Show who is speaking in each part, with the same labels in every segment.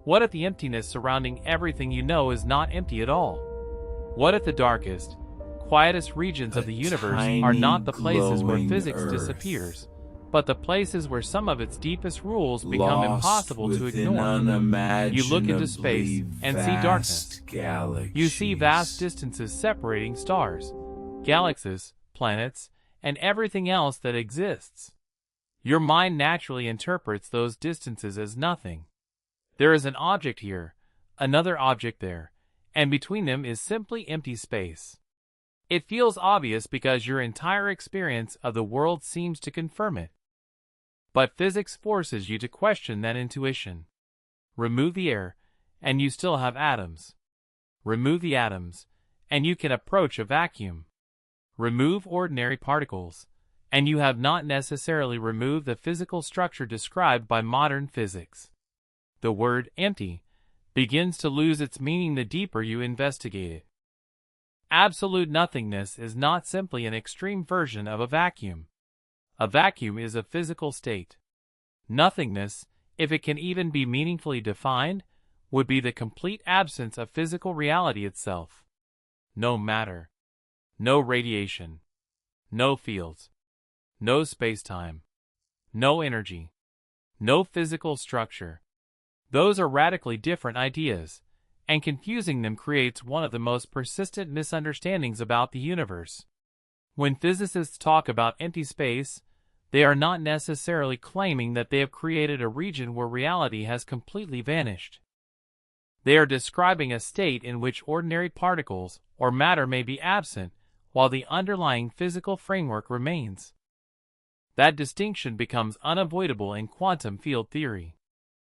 Speaker 1: What if the emptiness surrounding everything you know is not empty at all? What if the darkest, quietest regions of the universe are not the places where physics disappears, but the places where some of its deepest rules become impossible to ignore? You look into space and see darkness. You see vast distances separating stars, galaxies, planets, and everything else that exists. Your mind naturally interprets those distances as nothing. There is an object here, another object there, and between them is simply empty space. It feels obvious because your entire experience of the world seems to confirm it. But physics forces you to question that intuition. Remove the air, and you still have atoms. Remove the atoms, and you can approach a vacuum. Remove ordinary particles, and you have not necessarily removed the physical structure described by modern physics. The word empty begins to lose its meaning the deeper you investigate it. Absolute nothingness is not simply an extreme version of a vacuum. A vacuum is a physical state. Nothingness, if it can even be meaningfully defined, would be the complete absence of physical reality itself. No matter, no radiation, no fields, no spacetime, no energy, no physical structure. Those are radically different ideas, and confusing them creates one of the most persistent misunderstandings about the universe. When physicists talk about empty space, they are not necessarily claiming that they have created a region where reality has completely vanished. They are describing a state in which ordinary particles or matter may be absent, while the underlying physical framework remains. That distinction becomes unavoidable in quantum field theory.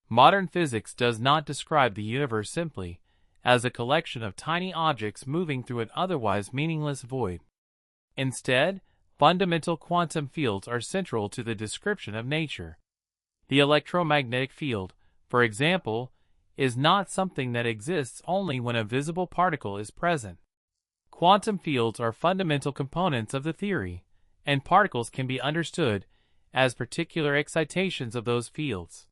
Speaker 1: Modern physics does not describe the universe simply as a collection of tiny objects moving through an otherwise meaningless void. Instead, fundamental quantum fields are central to the description of nature. The electromagnetic field, for example, is not something that exists only when a visible particle is present. Quantum fields are fundamental components of the theory, and particles can be understood as particular excitations of those fields.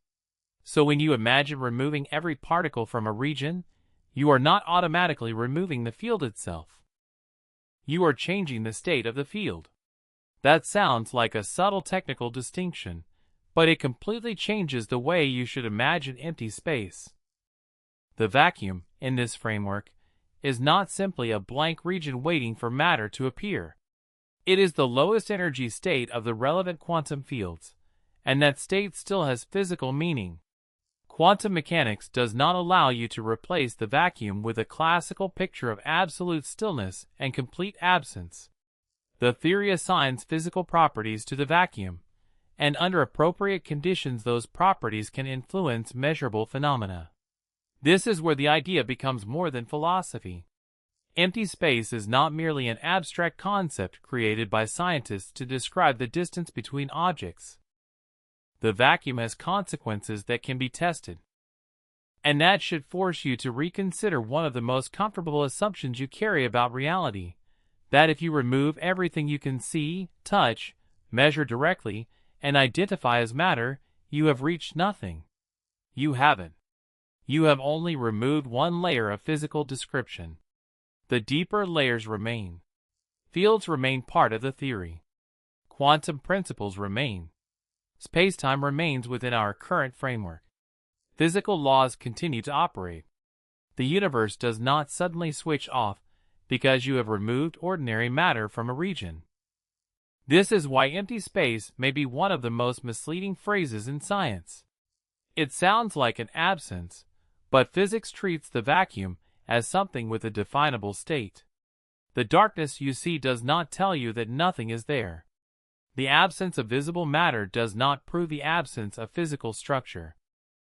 Speaker 1: So when you imagine removing every particle from a region, you are not automatically removing the field itself. You are changing the state of the field. That sounds like a subtle technical distinction, but it completely changes the way you should imagine empty space. The vacuum, in this framework, is not simply a blank region waiting for matter to appear. It is the lowest energy state of the relevant quantum fields, and that state still has physical meaning. Quantum mechanics does not allow you to replace the vacuum with a classical picture of absolute stillness and complete absence. The theory assigns physical properties to the vacuum, and under appropriate conditions those properties can influence measurable phenomena. This is where the idea becomes more than philosophy. Empty space is not merely an abstract concept created by scientists to describe the distance between objects. The vacuum has consequences that can be tested. And that should force you to reconsider one of the most comfortable assumptions you carry about reality, that if you remove everything you can see, touch, measure directly, and identify as matter, you have reached nothing. You haven't. You have only removed one layer of physical description. The deeper layers remain. Fields remain part of the theory. Quantum principles remain. Spacetime remains within our current framework. Physical laws continue to operate. The universe does not suddenly switch off because you have removed ordinary matter from a region. This is why empty space may be one of the most misleading phrases in science. It sounds like an absence, but physics treats the vacuum as something with a definable state. The darkness you see does not tell you that nothing is there. The absence of visible matter does not prove the absence of physical structure.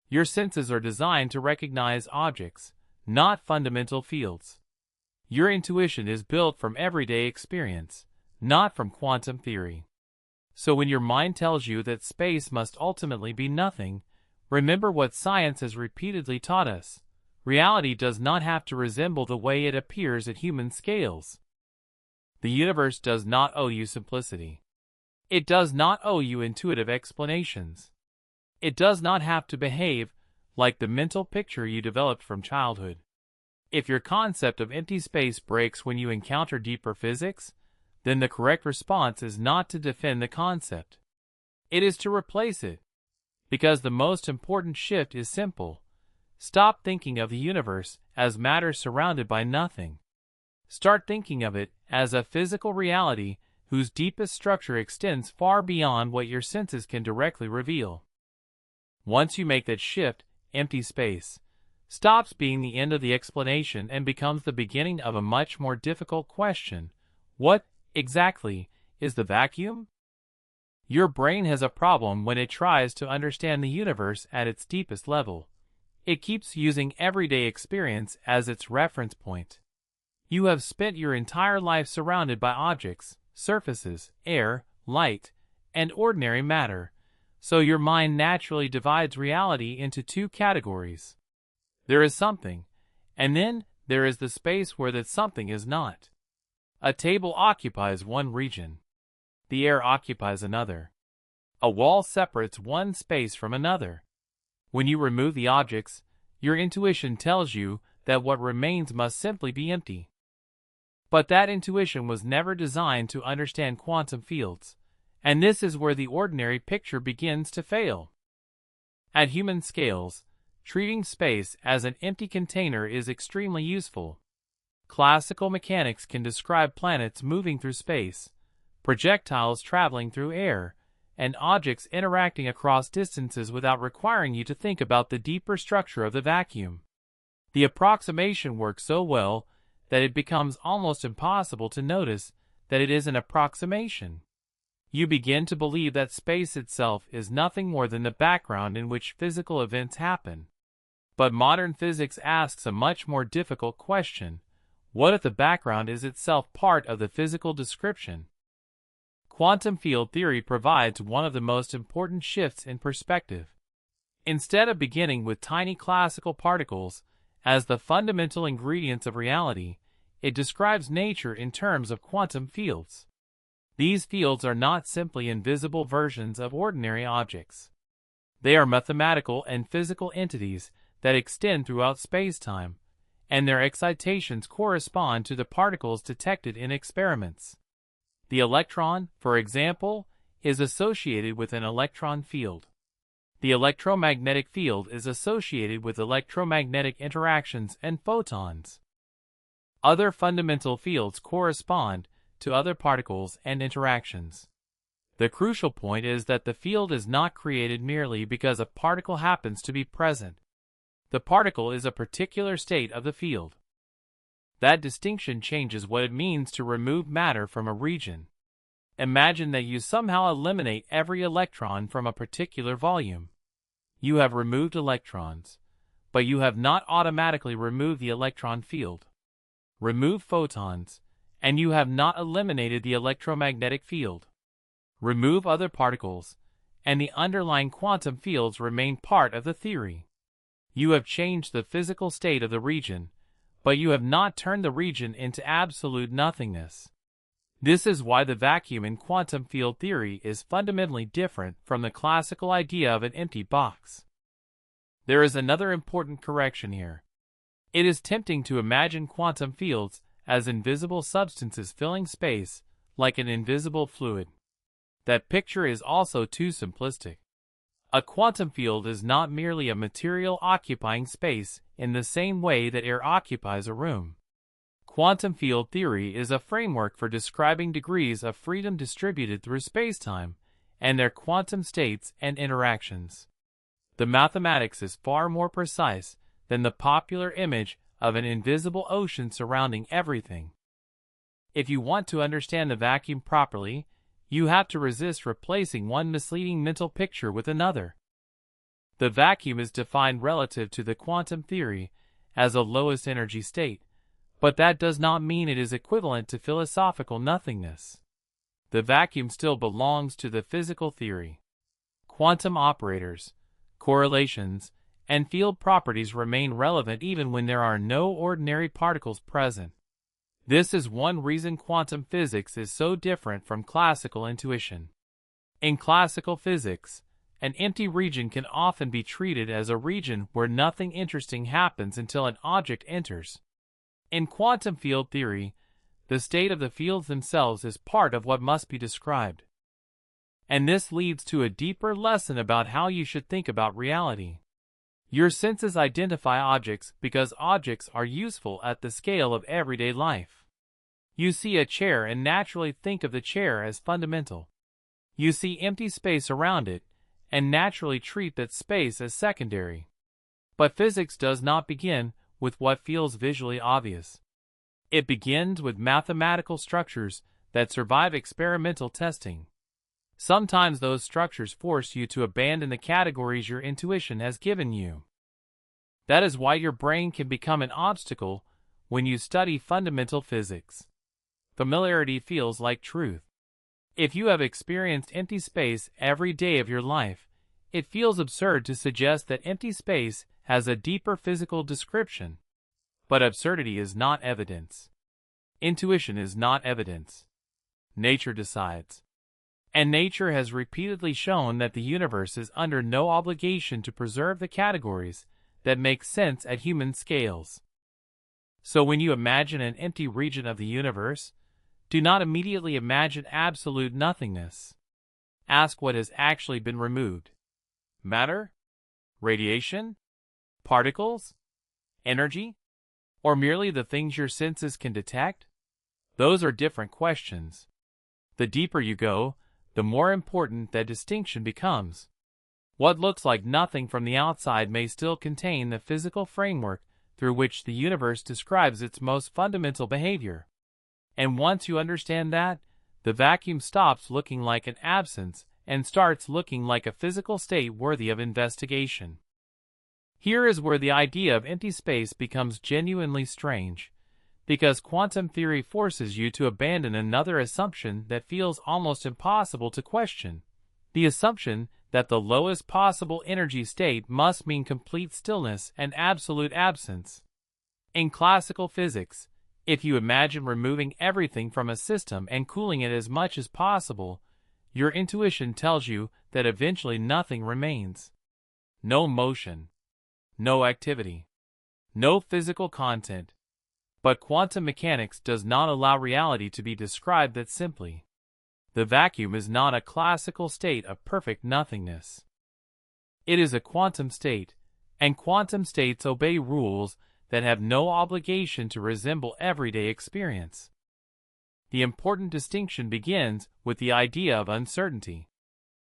Speaker 1: Your senses are designed to recognize objects, not fundamental fields. Your intuition is built from everyday experience, not from quantum theory. So when your mind tells you that space must ultimately be nothing, remember what science has repeatedly taught us. Reality does not have to resemble the way it appears at human scales. The universe does not owe you simplicity. It does not owe you intuitive explanations. It does not have to behave like the mental picture you developed from childhood. If your concept of empty space breaks when you encounter deeper physics, then the correct response is not to defend the concept. It is to replace it. Because the most important shift is simple. Stop thinking of the universe as matter surrounded by nothing. Start thinking of it as a physical reality whose deepest structure extends far beyond what your senses can directly reveal. Once you make that shift, empty space stops being the end of the explanation and becomes the beginning of a much more difficult question. What, exactly, is the vacuum? Your brain has a problem when it tries to understand the universe at its deepest level. It keeps using everyday experience as its reference point. You have spent your entire life surrounded by objects, surfaces, air, light, and ordinary matter, so your mind naturally divides reality into two categories. There is something, and then there is the space where that something is not. A table occupies one region. The air occupies another. A wall separates one space from another. When you remove the objects, your intuition tells you that what remains must simply be empty. But that intuition was never designed to understand quantum fields, and this is where the ordinary picture begins to fail. At human scales, treating space as an empty container is extremely useful. Classical mechanics can describe planets moving through space, projectiles traveling through air, and objects interacting across distances without requiring you to think about the deeper structure of the vacuum. The approximation works so well that it becomes almost impossible to notice that it is an approximation. You begin to believe that space itself is nothing more than the background in which physical events happen. But modern physics asks a much more difficult question. What if the background is itself part of the physical description? Quantum field theory provides one of the most important shifts in perspective. Instead of beginning with tiny classical particles as the fundamental ingredients of reality, it describes nature in terms of quantum fields. These fields are not simply invisible versions of ordinary objects. They are mathematical and physical entities that extend throughout spacetime, and their excitations correspond to the particles detected in experiments. The electron, for example, is associated with an electron field. The electromagnetic field is associated with electromagnetic interactions and photons. Other fundamental fields correspond to other particles and interactions. The crucial point is that the field is not created merely because a particle happens to be present. The particle is a particular state of the field. That distinction changes what it means to remove matter from a region. Imagine that you somehow eliminate every electron from a particular volume. You have removed electrons, but you have not automatically removed the electron field. Remove photons, and you have not eliminated the electromagnetic field. Remove other particles, and the underlying quantum fields remain part of the theory. You have changed the physical state of the region, but you have not turned the region into absolute nothingness. This is why the vacuum in quantum field theory is fundamentally different from the classical idea of an empty box. There is another important correction here. It is tempting to imagine quantum fields as invisible substances filling space, like an invisible fluid. That picture is also too simplistic. A quantum field is not merely a material occupying space in the same way that air occupies a room. Quantum field theory is a framework for describing degrees of freedom distributed through spacetime and their quantum states and interactions. The mathematics is far more precise than the popular image of an invisible ocean surrounding everything. If you want to understand the vacuum properly, you have to resist replacing one misleading mental picture with another. The vacuum is defined relative to the quantum theory as a lowest energy state, but that does not mean it is equivalent to philosophical nothingness. The vacuum still belongs to the physical theory. Quantum operators, correlations, and field properties remain relevant even when there are no ordinary particles present. This is one reason quantum physics is so different from classical intuition. In classical physics, an empty region can often be treated as a region where nothing interesting happens until an object enters. In quantum field theory, the state of the fields themselves is part of what must be described. And this leads to a deeper lesson about how you should think about reality. Your senses identify objects because objects are useful at the scale of everyday life. You see a chair and naturally think of the chair as fundamental. You see empty space around it and naturally treat that space as secondary. But physics does not begin with what feels visually obvious. It begins with mathematical structures that survive experimental testing. Sometimes those structures force you to abandon the categories your intuition has given you. That is why your brain can become an obstacle when you study fundamental physics. Familiarity feels like truth. If you have experienced empty space every day of your life, it feels absurd to suggest that empty space has a deeper physical description. But absurdity is not evidence. Intuition is not evidence. Nature decides. And nature has repeatedly shown that the universe is under no obligation to preserve the categories that make sense at human scales. So when you imagine an empty region of the universe, do not immediately imagine absolute nothingness. Ask what has actually been removed. Matter? Radiation? Particles? Energy? Or merely the things your senses can detect? Those are different questions. The deeper you go, the more important that distinction becomes. What looks like nothing from the outside may still contain the physical framework through which the universe describes its most fundamental behavior. And once you understand that, the vacuum stops looking like an absence and starts looking like a physical state worthy of investigation. Here is where the idea of empty space becomes genuinely strange, because quantum theory forces you to abandon another assumption that feels almost impossible to question, the assumption that the lowest possible energy state must mean complete stillness and absolute absence. In classical physics, if you imagine removing everything from a system and cooling it as much as possible, your intuition tells you that eventually nothing remains. No motion, no activity, no physical content. But quantum mechanics does not allow reality to be described that simply. The vacuum is not a classical state of perfect nothingness. It is a quantum state, and quantum states obey rules that have no obligation to resemble everyday experience. The important distinction begins with the idea of uncertainty.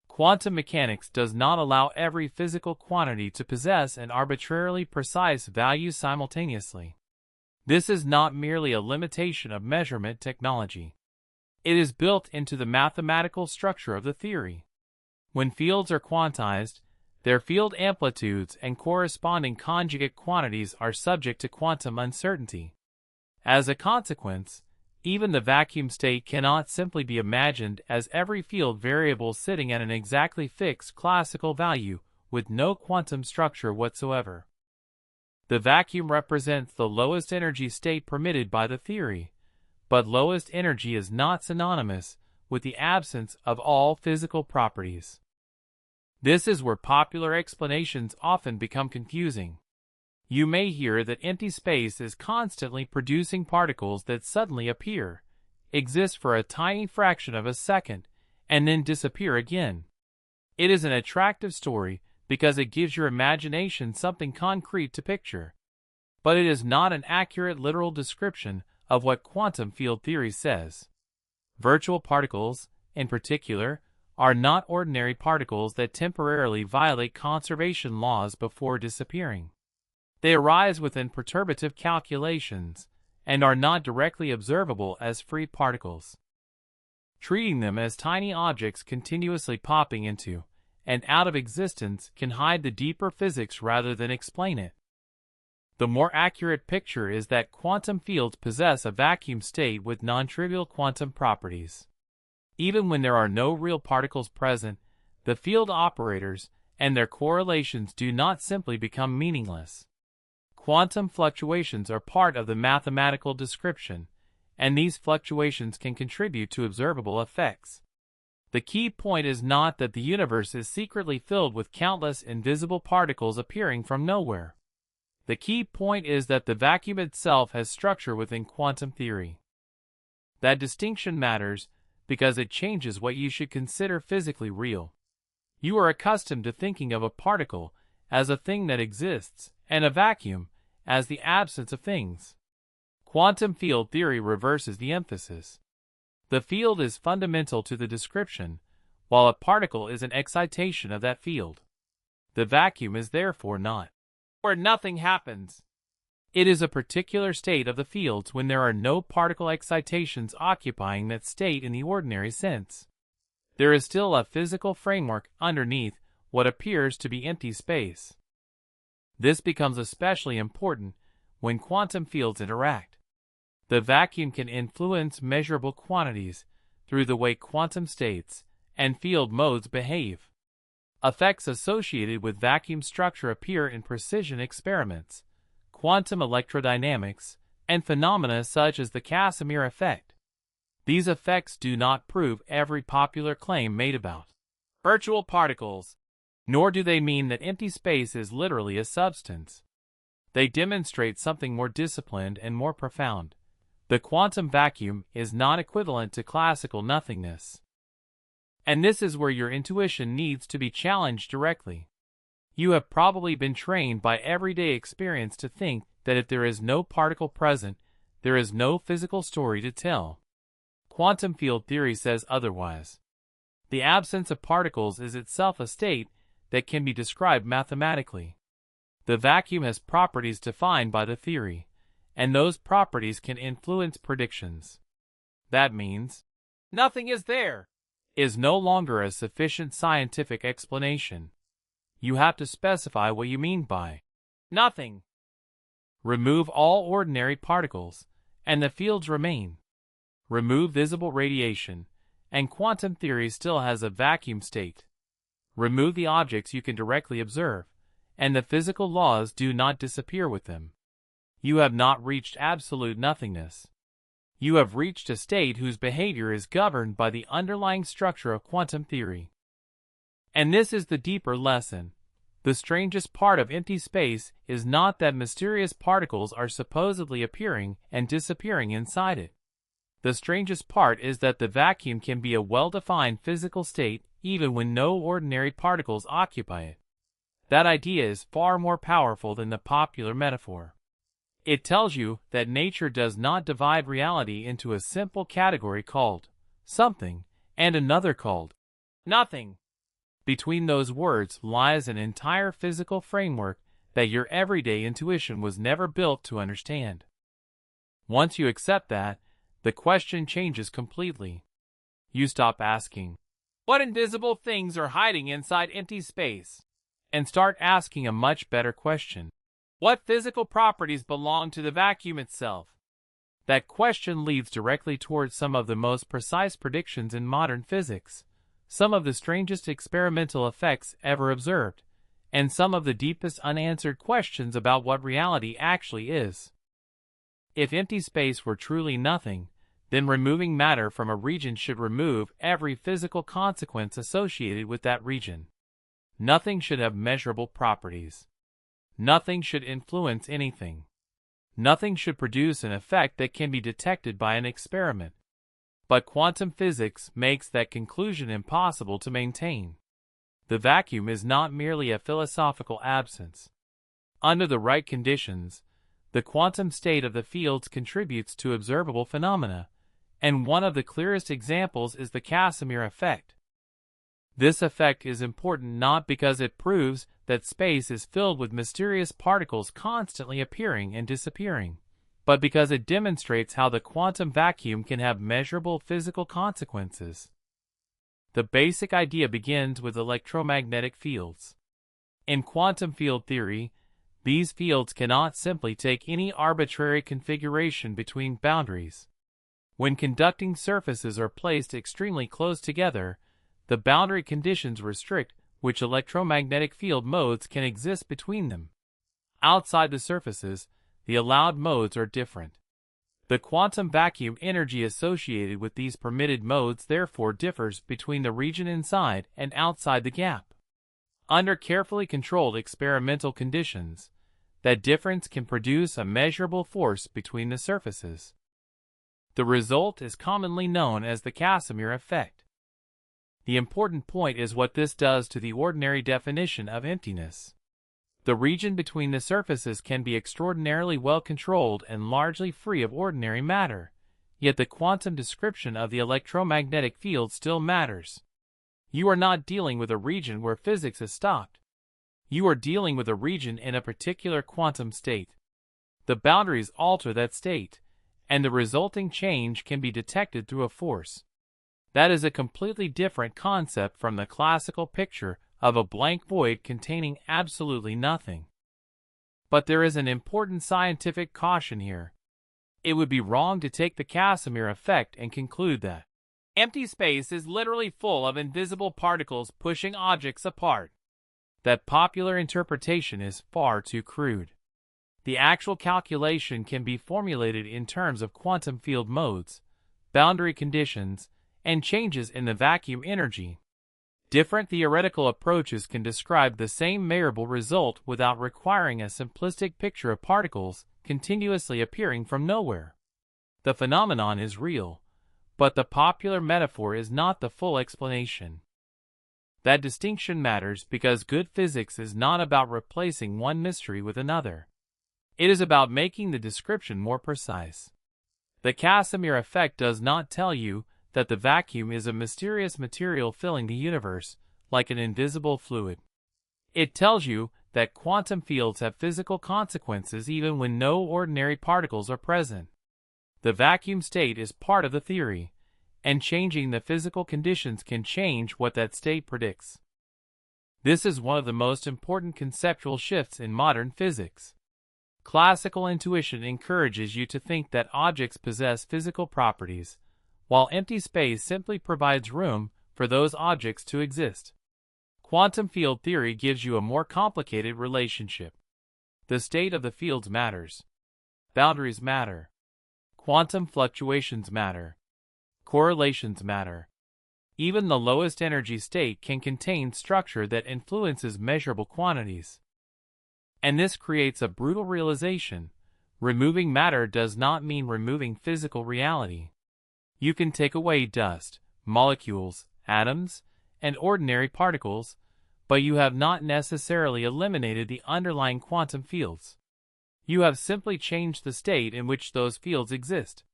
Speaker 1: Quantum mechanics does not allow every physical quantity to possess an arbitrarily precise value simultaneously. This is not merely a limitation of measurement technology. It is built into the mathematical structure of the theory. When fields are quantized, their field amplitudes and corresponding conjugate quantities are subject to quantum uncertainty. As a consequence, even the vacuum state cannot simply be imagined as every field variable sitting at an exactly fixed classical value with no quantum structure whatsoever. The vacuum represents the lowest energy state permitted by the theory, but lowest energy is not synonymous with the absence of all physical properties. This is where popular explanations often become confusing. You may hear that empty space is constantly producing particles that suddenly appear, exist for a tiny fraction of a second, and then disappear again. It is an attractive story because it gives your imagination something concrete to picture. But it is not an accurate literal description of what quantum field theory says. Virtual particles, in particular, are not ordinary particles that temporarily violate conservation laws before disappearing. They arise within perturbative calculations and are not directly observable as free particles. Treating them as tiny objects continuously popping into and out of existence can hide the deeper physics rather than explain it. The more accurate picture is that quantum fields possess a vacuum state with non-trivial quantum properties. Even when there are no real particles present, the field operators and their correlations do not simply become meaningless. Quantum fluctuations are part of the mathematical description, and these fluctuations can contribute to observable effects. The key point is not that the universe is secretly filled with countless invisible particles appearing from nowhere. The key point is that the vacuum itself has structure within quantum theory. That distinction matters because it changes what you should consider physically real. You are accustomed to thinking of a particle as a thing that exists, and a vacuum as the absence of things. Quantum field theory reverses the emphasis. The field is fundamental to the description, while a particle is an excitation of that field. The vacuum is therefore not where nothing happens. It is a particular state of the fields when there are no particle excitations occupying that state in the ordinary sense. There is still a physical framework underneath what appears to be empty space. This becomes especially important when quantum fields interact. The vacuum can influence measurable quantities through the way quantum states and field modes behave. Effects associated with vacuum structure appear in precision experiments, quantum electrodynamics, and phenomena such as the Casimir effect. These effects do not prove every popular claim made about virtual particles, nor do they mean that empty space is literally a substance. They demonstrate something more disciplined and more profound. The quantum vacuum is not equivalent to classical nothingness. And this is where your intuition needs to be challenged directly. You have probably been trained by everyday experience to think that if there is no particle present, there is no physical story to tell. Quantum field theory says otherwise. The absence of particles is itself a state that can be described mathematically. The vacuum has properties defined by the theory, and those properties can influence predictions. That means, nothing is there, is no longer a sufficient scientific explanation. You have to specify what you mean by nothing. Remove all ordinary particles, and the fields remain. Remove visible radiation, and quantum theory still has a vacuum state. Remove the objects you can directly observe, and the physical laws do not disappear with them. You have not reached absolute nothingness. You have reached a state whose behavior is governed by the underlying structure of quantum theory. And this is the deeper lesson. The strangest part of empty space is not that mysterious particles are supposedly appearing and disappearing inside it. The strangest part is that the vacuum can be a well-defined physical state even when no ordinary particles occupy it. That idea is far more powerful than the popular metaphor. It tells you that nature does not divide reality into a simple category called something and another called nothing. Between those words lies an entire physical framework that your everyday intuition was never built to understand. Once you accept that, the question changes completely. You stop asking, what invisible things are hiding inside empty space? And start asking a much better question. What physical properties belong to the vacuum itself? That question leads directly towards some of the most precise predictions in modern physics, some of the strangest experimental effects ever observed, and some of the deepest unanswered questions about what reality actually is. If empty space were truly nothing, then removing matter from a region should remove every physical consequence associated with that region. Nothing should have measurable properties. Nothing should influence anything. Nothing should produce an effect that can be detected by an experiment. But quantum physics makes that conclusion impossible to maintain. The vacuum is not merely a philosophical absence. Under the right conditions, the quantum state of the fields contributes to observable phenomena, and one of the clearest examples is the Casimir effect. This effect is important not because it proves that space is filled with mysterious particles constantly appearing and disappearing, but because it demonstrates how the quantum vacuum can have measurable physical consequences. The basic idea begins with electromagnetic fields. In quantum field theory, these fields cannot simply take any arbitrary configuration between boundaries. When conducting surfaces are placed extremely close together, the boundary conditions restrict which electromagnetic field modes can exist between them. Outside the surfaces, the allowed modes are different. The quantum vacuum energy associated with these permitted modes therefore differs between the region inside and outside the gap. Under carefully controlled experimental conditions, that difference can produce a measurable force between the surfaces. The result is commonly known as the Casimir effect. The important point is what this does to the ordinary definition of emptiness. The region between the surfaces can be extraordinarily well controlled and largely free of ordinary matter, yet the quantum description of the electromagnetic field still matters. You are not dealing with a region where physics has stopped. You are dealing with a region in a particular quantum state. The boundaries alter that state, and the resulting change can be detected through a force. That is a completely different concept from the classical picture of a blank void containing absolutely nothing. But there is an important scientific caution here. It would be wrong to take the Casimir effect and conclude that empty space is literally full of invisible particles pushing objects apart. That popular interpretation is far too crude. The actual calculation can be formulated in terms of quantum field modes, boundary conditions, and changes in the vacuum energy. Different theoretical approaches can describe the same measurable result without requiring a simplistic picture of particles continuously appearing from nowhere. The phenomenon is real, but the popular metaphor is not the full explanation. That distinction matters because good physics is not about replacing one mystery with another. It is about making the description more precise. The Casimir effect does not tell you that the vacuum is a mysterious material filling the universe, like an invisible fluid. It tells you that quantum fields have physical consequences even when no ordinary particles are present. The vacuum state is part of the theory, and changing the physical conditions can change what that state predicts. This is one of the most important conceptual shifts in modern physics. Classical intuition encourages you to think that objects possess physical properties, while empty space simply provides room for those objects to exist. Quantum field theory gives you a more complicated relationship. The state of the fields matters. Boundaries matter. Quantum fluctuations matter. Correlations matter. Even the lowest energy state can contain structure that influences measurable quantities. And this creates a brutal realization. Removing matter does not mean removing physical reality. You can take away dust, molecules, atoms, and ordinary particles, but you have not necessarily eliminated the underlying quantum fields. You have simply changed the state in which those fields exist.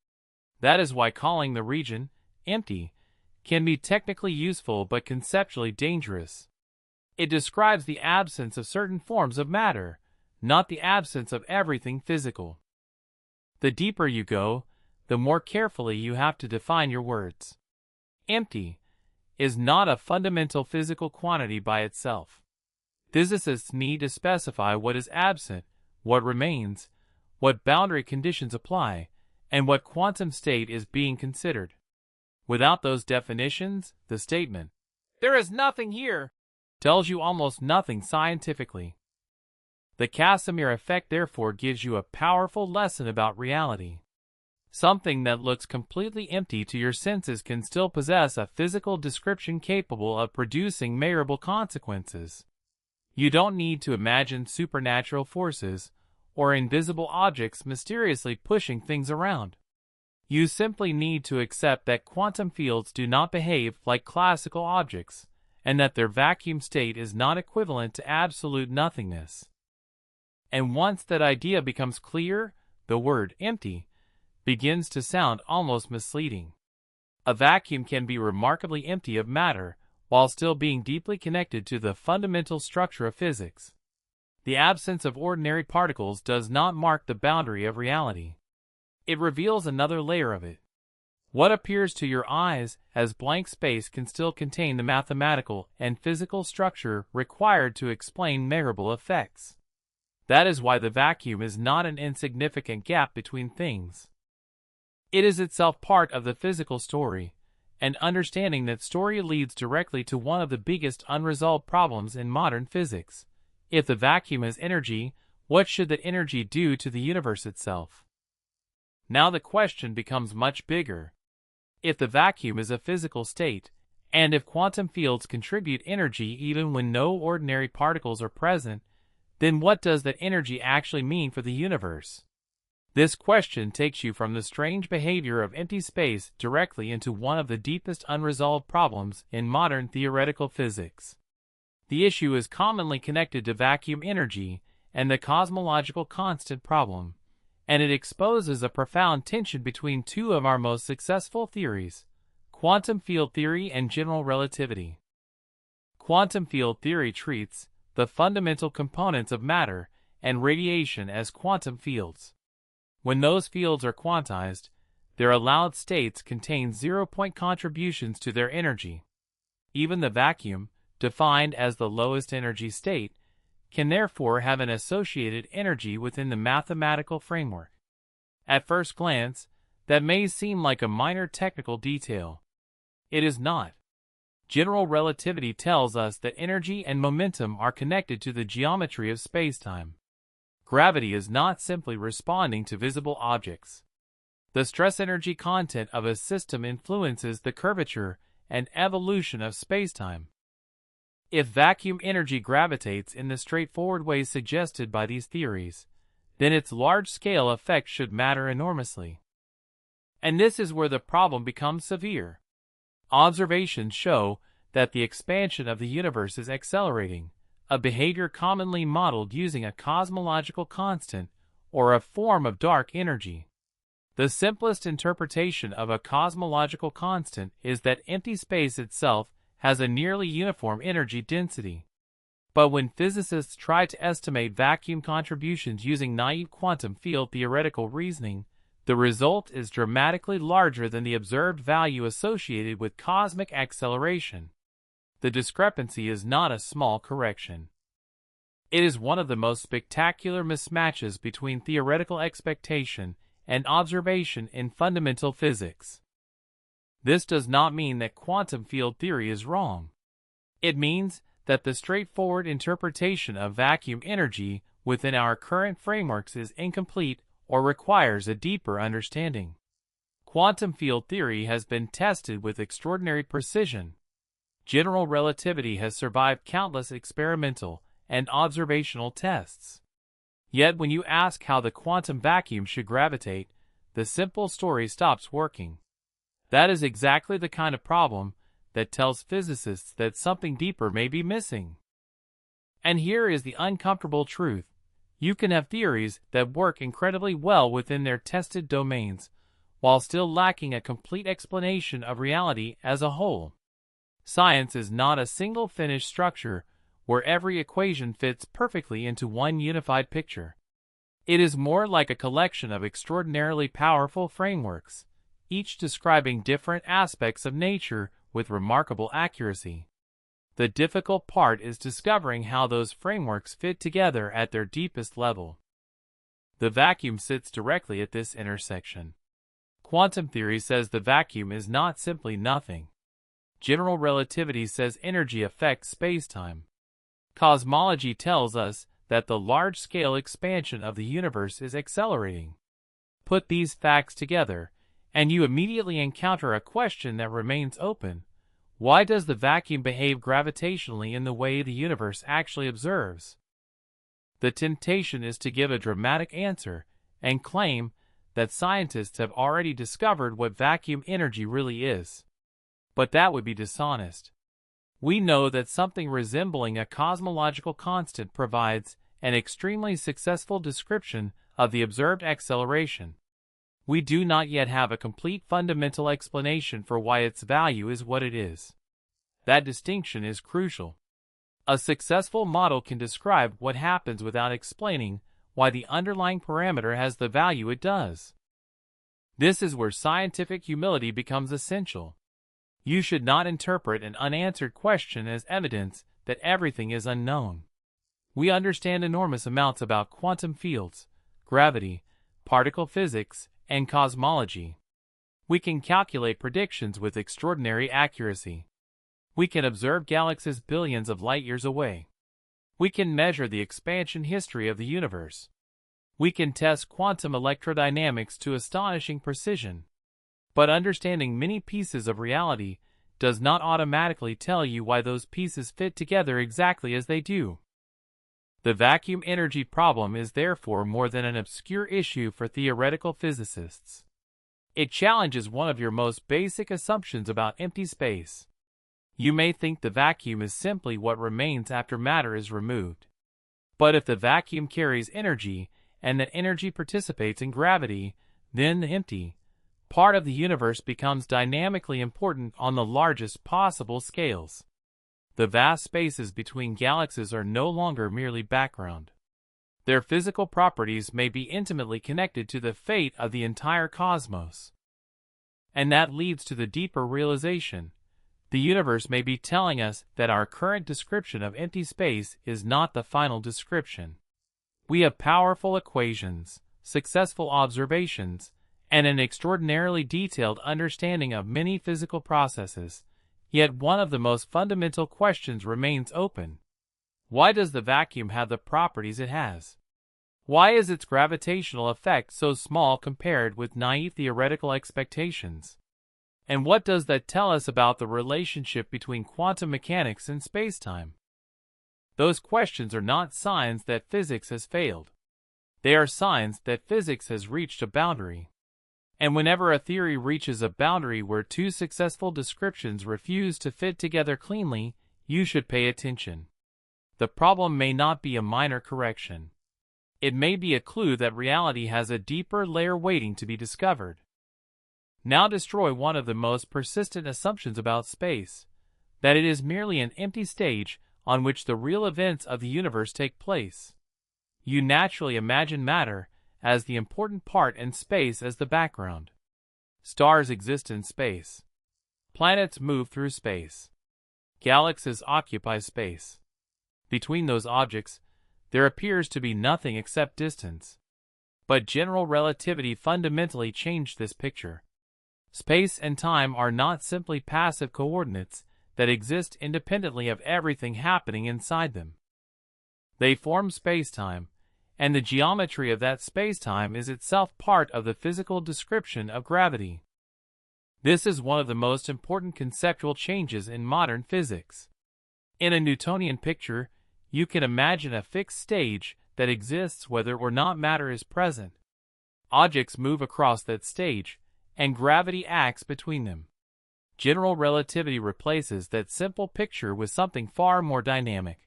Speaker 1: That is why calling the region empty can be technically useful but conceptually dangerous. It describes the absence of certain forms of matter, not the absence of everything physical. The deeper you go, the more carefully you have to define your words. Empty is not a fundamental physical quantity by itself. Physicists need to specify what is absent, what remains, what boundary conditions apply, and what quantum state is being considered. Without those definitions, the statement, "There is nothing here," tells you almost nothing scientifically. The Casimir effect therefore gives you a powerful lesson about reality. Something that looks completely empty to your senses can still possess a physical description capable of producing measurable consequences. You don't need to imagine supernatural forces or invisible objects mysteriously pushing things around. You simply need to accept that quantum fields do not behave like classical objects, and that their vacuum state is not equivalent to absolute nothingness. And once that idea becomes clear, the word empty begins to sound almost misleading. A vacuum can be remarkably empty of matter while still being deeply connected to the fundamental structure of physics. The absence of ordinary particles does not mark the boundary of reality. It reveals another layer of it. What appears to your eyes as blank space can still contain the mathematical and physical structure required to explain measurable effects. That is why the vacuum is not an insignificant gap between things. It is itself part of the physical story, and understanding that story leads directly to one of the biggest unresolved problems in modern physics. If the vacuum has energy, what should that energy do to the universe itself? Now the question becomes much bigger. If the vacuum is a physical state, and if quantum fields contribute energy even when no ordinary particles are present, then what does that energy actually mean for the universe? This question takes you from the strange behavior of empty space directly into one of the deepest unresolved problems in modern theoretical physics. The issue is commonly connected to vacuum energy and the cosmological constant problem, and it exposes a profound tension between two of our most successful theories, quantum field theory and general relativity. Quantum field theory treats the fundamental components of matter and radiation as quantum fields. When those fields are quantized, their allowed states contain zero-point contributions to their energy. Even the vacuum, defined as the lowest energy state, can therefore have an associated energy within the mathematical framework. At first glance, that may seem like a minor technical detail. It is not. General relativity tells us that energy and momentum are connected to the geometry of spacetime. Gravity is not simply responding to visible objects. The stress-energy content of a system influences the curvature and evolution of spacetime. If vacuum energy gravitates in the straightforward way suggested by these theories, then its large-scale effects should matter enormously. And this is where the problem becomes severe. Observations show that the expansion of the universe is accelerating, a behavior commonly modeled using a cosmological constant or a form of dark energy. The simplest interpretation of a cosmological constant is that empty space itself has a nearly uniform energy density. But when physicists try to estimate vacuum contributions using naive quantum field theoretical reasoning, the result is dramatically larger than the observed value associated with cosmic acceleration. The discrepancy is not a small correction. It is one of the most spectacular mismatches between theoretical expectation and observation in fundamental physics. This does not mean that quantum field theory is wrong. It means that the straightforward interpretation of vacuum energy within our current frameworks is incomplete or requires a deeper understanding. Quantum field theory has been tested with extraordinary precision. General relativity has survived countless experimental and observational tests. Yet when you ask how the quantum vacuum should gravitate, the simple story stops working. That is exactly the kind of problem that tells physicists that something deeper may be missing. And here is the uncomfortable truth. You can have theories that work incredibly well within their tested domains, while still lacking a complete explanation of reality as a whole. Science is not a single finished structure where every equation fits perfectly into one unified picture. It is more like a collection of extraordinarily powerful frameworks, each describing different aspects of nature with remarkable accuracy. The difficult part is discovering how those frameworks fit together at their deepest level. The vacuum sits directly at this intersection. Quantum theory says the vacuum is not simply nothing. General relativity says energy affects spacetime. Cosmology tells us that the large-scale expansion of the universe is accelerating. Put these facts together, and you immediately encounter a question that remains open. Why does the vacuum behave gravitationally in the way the universe actually observes? The temptation is to give a dramatic answer and claim that scientists have already discovered what vacuum energy really is. But that would be dishonest. We know that something resembling a cosmological constant provides an extremely successful description of the observed acceleration. We do not yet have a complete fundamental explanation for why its value is what it is. That distinction is crucial. A successful model can describe what happens without explaining why the underlying parameter has the value it does. This is where scientific humility becomes essential. You should not interpret an unanswered question as evidence that everything is unknown. We understand enormous amounts about quantum fields, gravity, particle physics, and cosmology. We can calculate predictions with extraordinary accuracy. We can observe galaxies billions of light years away. We can measure the expansion history of the universe. We can test quantum electrodynamics to astonishing precision. But understanding many pieces of reality does not automatically tell you why those pieces fit together exactly as they do. The vacuum energy problem is therefore more than an obscure issue for theoretical physicists. It challenges one of your most basic assumptions about empty space. You may think the vacuum is simply what remains after matter is removed. But if the vacuum carries energy, and that energy participates in gravity, then the empty part of the universe becomes dynamically important on the largest possible scales. The vast spaces between galaxies are no longer merely background. Their physical properties may be intimately connected to the fate of the entire cosmos. And that leads to the deeper realization: the universe may be telling us that our current description of empty space is not the final description. We have powerful equations, successful observations, and an extraordinarily detailed understanding of many physical processes, yet one of the most fundamental questions remains open. Why does the vacuum have the properties it has? Why is its gravitational effect so small compared with naive theoretical expectations? And what does that tell us about the relationship between quantum mechanics and spacetime? Those questions are not signs that physics has failed. They are signs that physics has reached a boundary. And whenever a theory reaches a boundary where two successful descriptions refuse to fit together cleanly, you should pay attention. The problem may not be a minor correction. It may be a clue that reality has a deeper layer waiting to be discovered. Now destroy one of the most persistent assumptions about space, that it is merely an empty stage on which the real events of the universe take place. You naturally imagine matter as the important part and space as the background. Stars exist in space. Planets move through space. Galaxies occupy space. Between those objects, there appears to be nothing except distance. But general relativity fundamentally changed this picture. Space and time are not simply passive coordinates that exist independently of everything happening inside them. They form spacetime, and the geometry of that spacetime is itself part of the physical description of gravity. This is one of the most important conceptual changes in modern physics. In a Newtonian picture, you can imagine a fixed stage that exists whether or not matter is present. Objects move across that stage, and gravity acts between them. General relativity replaces that simple picture with something far more dynamic.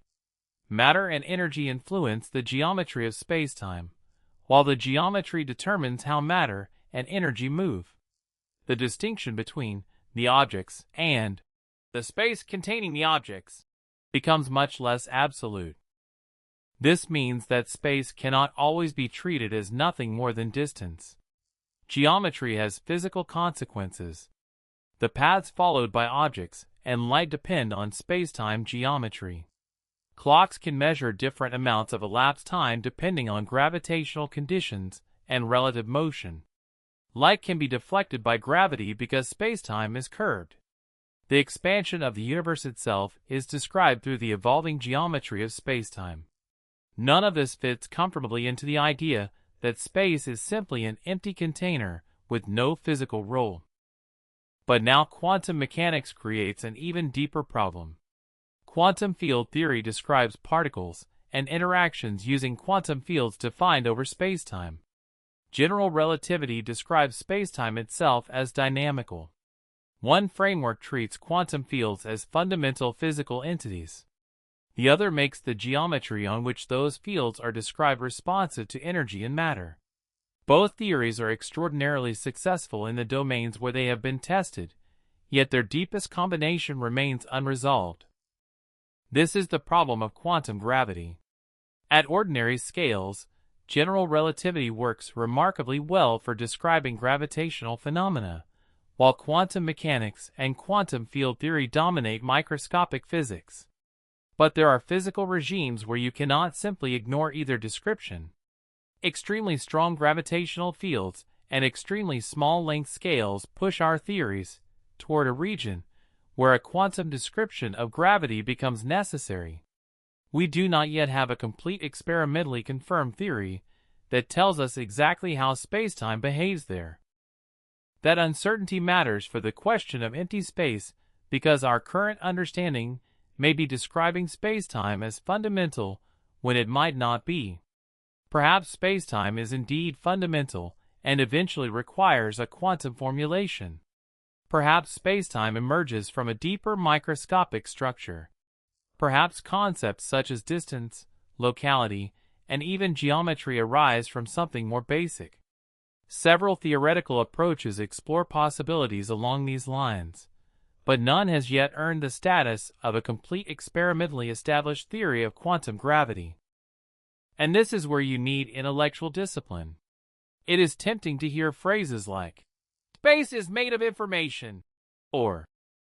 Speaker 1: Matter and energy influence the geometry of spacetime, while the geometry determines how matter and energy move. The distinction between the objects and the space containing the objects becomes much less absolute. This means that space cannot always be treated as nothing more than distance. Geometry has physical consequences. The paths followed by objects and light depend on spacetime geometry. Clocks can measure different amounts of elapsed time depending on gravitational conditions and relative motion. Light can be deflected by gravity because spacetime is curved. The expansion of the universe itself is described through the evolving geometry of spacetime. None of this fits comfortably into the idea that space is simply an empty container with no physical role. But now quantum mechanics creates an even deeper problem. Quantum field theory describes particles and interactions using quantum fields defined over spacetime. General relativity describes spacetime itself as dynamical. One framework treats quantum fields as fundamental physical entities. The other makes the geometry on which those fields are described responsive to energy and matter. Both theories are extraordinarily successful in the domains where they have been tested, yet their deepest combination remains unresolved. This is the problem of quantum gravity. At ordinary scales, general relativity works remarkably well for describing gravitational phenomena, while quantum mechanics and quantum field theory dominate microscopic physics. But there are physical regimes where you cannot simply ignore either description. Extremely strong gravitational fields and extremely small length scales push our theories toward a region where a quantum description of gravity becomes necessary. We do not yet have a complete experimentally confirmed theory that tells us exactly how spacetime behaves there. That uncertainty matters for the question of empty space because our current understanding may be describing spacetime as fundamental when it might not be. Perhaps spacetime is indeed fundamental and eventually requires a quantum formulation. Perhaps spacetime emerges from a deeper microscopic structure. Perhaps concepts such as distance, locality, and even geometry arise from something more basic. Several theoretical approaches explore possibilities along these lines, but none has yet earned the status of a complete experimentally established theory of quantum gravity. And this is where you need intellectual discipline. It is tempting to hear phrases like, "Space is made of information," or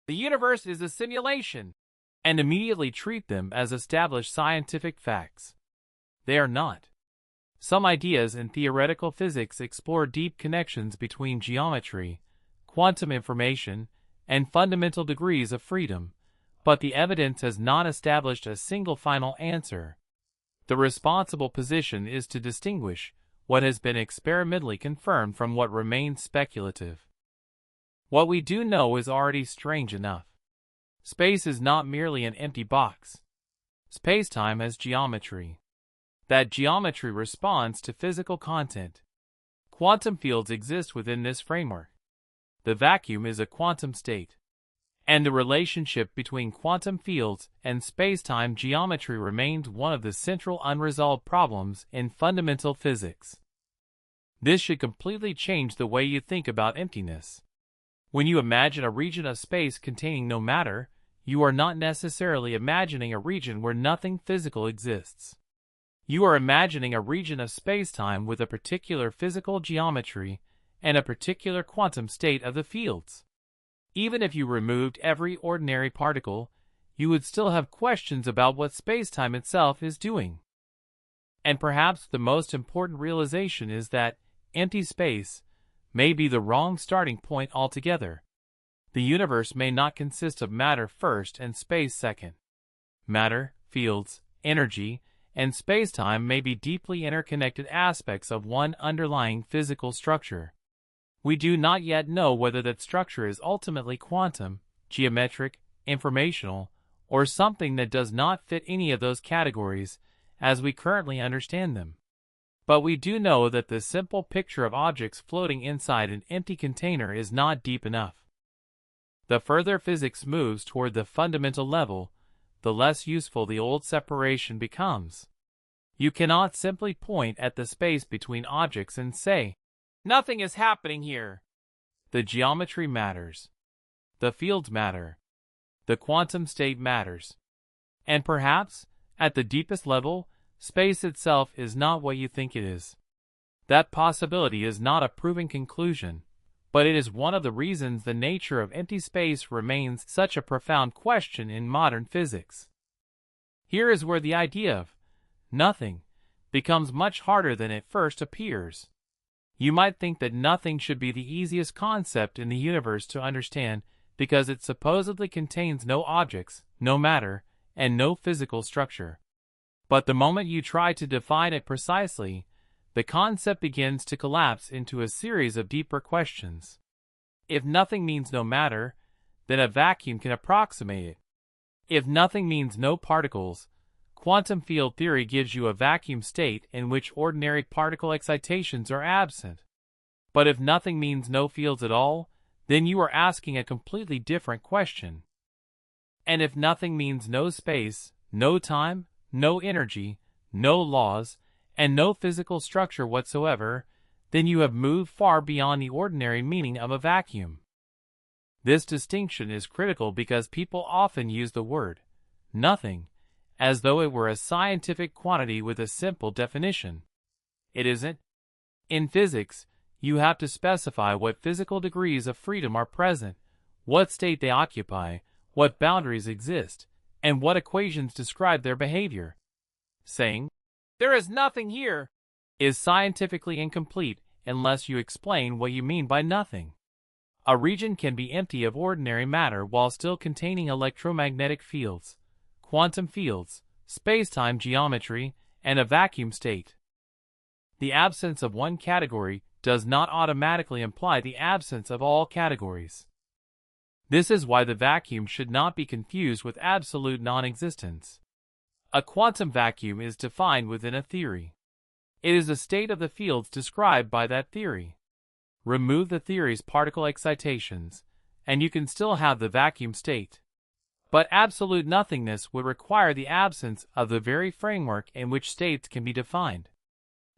Speaker 1: "The universe is a simulation," and immediately treat them as established scientific facts. They are not. Some ideas in theoretical physics explore deep connections between geometry, quantum information, and fundamental degrees of freedom, but the evidence has not established a single final answer. The responsible position is to distinguish what has been experimentally confirmed from what remains speculative. What we do know is already strange enough. Space is not merely an empty box. Spacetime has geometry. That geometry responds to physical content. Quantum fields exist within this framework. The vacuum is a quantum state. And the relationship between quantum fields and spacetime geometry remains one of the central unresolved problems in fundamental physics. This should completely change the way you think about emptiness. When you imagine a region of space containing no matter, you are not necessarily imagining a region where nothing physical exists. You are imagining a region of spacetime with a particular physical geometry and a particular quantum state of the fields. Even if you removed every ordinary particle, you would still have questions about what spacetime itself is doing. And perhaps the most important realization is that empty space may be the wrong starting point altogether. The universe may not consist of matter first and space second. Matter, fields, energy, and spacetime may be deeply interconnected aspects of one underlying physical structure. We do not yet know whether that structure is ultimately quantum, geometric, informational, or something that does not fit any of those categories as we currently understand them. But we do know that the simple picture of objects floating inside an empty container is not deep enough. The further physics moves toward the fundamental level, the less useful the old separation becomes. You cannot simply point at the space between objects and say, "Nothing is happening here." The geometry matters. The fields matter. The quantum state matters. And perhaps, at the deepest level, space itself is not what you think it is. That possibility is not a proven conclusion, but it is one of the reasons the nature of empty space remains such a profound question in modern physics. Here is where the idea of nothing becomes much harder than it first appears. You might think that nothing should be the easiest concept in the universe to understand because it supposedly contains no objects, no matter, and no physical structure. But the moment you try to define it precisely, the concept begins to collapse into a series of deeper questions. If nothing means no matter, then a vacuum can approximate it. If nothing means no particles, quantum field theory gives you a vacuum state in which ordinary particle excitations are absent. But if nothing means no fields at all, then you are asking a completely different question. And if nothing means no space, no time, no energy, no laws, and no physical structure whatsoever, then you have moved far beyond the ordinary meaning of a vacuum. This distinction is critical because people often use the word nothing as though it were a scientific quantity with a simple definition. It isn't. In physics, you have to specify what physical degrees of freedom are present, what state they occupy, what boundaries exist, and what equations describe their behavior. Saying, "There is nothing here," is scientifically incomplete unless you explain what you mean by nothing. A region can be empty of ordinary matter while still containing electromagnetic fields, quantum fields, spacetime geometry, and a vacuum state. The absence of one category does not automatically imply the absence of all categories. This is why the vacuum should not be confused with absolute non-existence. A quantum vacuum is defined within a theory. It is a state of the fields described by that theory. Remove the theory's particle excitations, and you can still have the vacuum state. But absolute nothingness would require the absence of the very framework in which states can be defined.